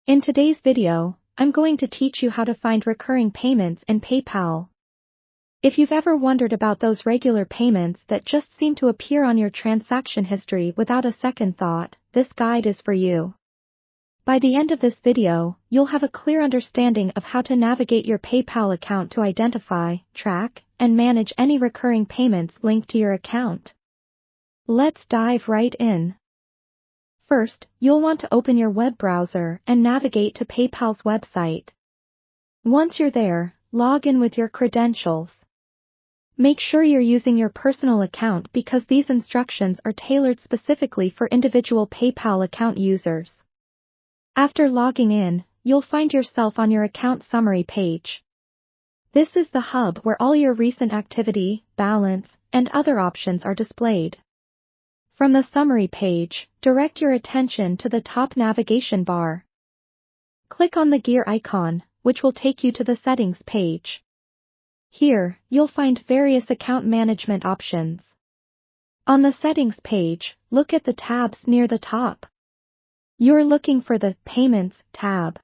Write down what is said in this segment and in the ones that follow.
In today's video, I'm going to teach you how to find recurring payments in PayPal. If you've ever wondered about those regular payments that just seem to appear on your transaction history without a second thought, this guide is for you. By the end of this video, you'll have a clear understanding of how to navigate your PayPal account to identify, track, and manage any recurring payments linked to your account. Let's dive right in. First, you'll want to open your web browser and navigate to PayPal's website. Once you're there, log in with your credentials. Make sure you're using your personal account because these instructions are tailored specifically for individual PayPal account users. After logging in, you'll find yourself on your account summary page. This is the hub where all your recent activity, balance, and other options are displayed. From the summary page, direct your attention to the top navigation bar. Click on the gear icon, which will take you to the settings page. Here, you'll find various account management options. On the settings page, look at the tabs near the top. You're looking for the Payments tab.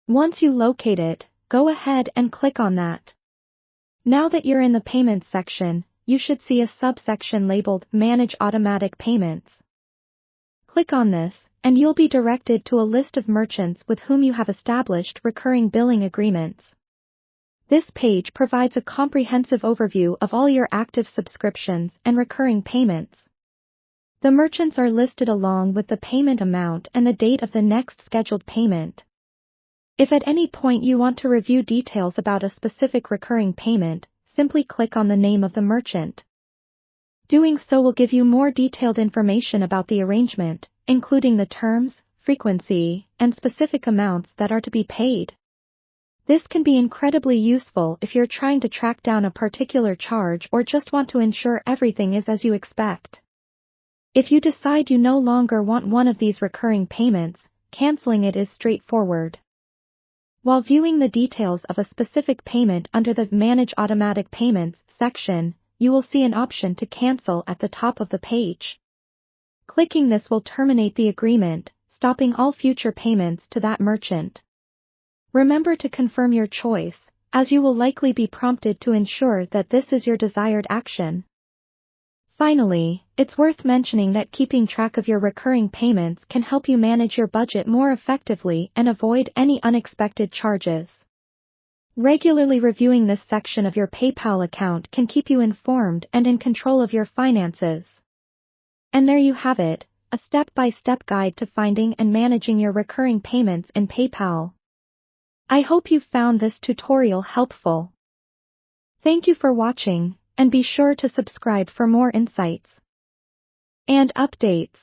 Once you locate it, go ahead and click on that. Now that you're in the Payments section, you should see a subsection labeled Manage Automatic Payments. Click on this, and you'll be directed to a list of merchants with whom you have established recurring billing agreements. This page provides a comprehensive overview of all your active subscriptions and recurring payments. The merchants are listed along with the payment amount and the date of the next scheduled payment. If at any point you want to review details about a specific recurring payment, simply click on the name of the merchant. Doing so will give you more detailed information about the arrangement, including the terms, frequency, and specific amounts that are to be paid. This can be incredibly useful if you're trying to track down a particular charge or just want to ensure everything is as you expect. If you decide you no longer want one of these recurring payments, canceling it is straightforward. While viewing the details of a specific payment under the Manage Automatic Payments section, you will see an option to cancel at the top of the page. Clicking this will terminate the agreement, stopping all future payments to that merchant. Remember to confirm your choice, as you will likely be prompted to ensure that this is your desired action. Finally, it's worth mentioning that keeping track of your recurring payments can help you manage your budget more effectively and avoid any unexpected charges. Regularly reviewing this section of your PayPal account can keep you informed and in control of your finances. And there you have it, a step-by-step guide to finding and managing your recurring payments in PayPal. I hope you found this tutorial helpful. Thank you for watching, and be sure to subscribe for more insights and updates.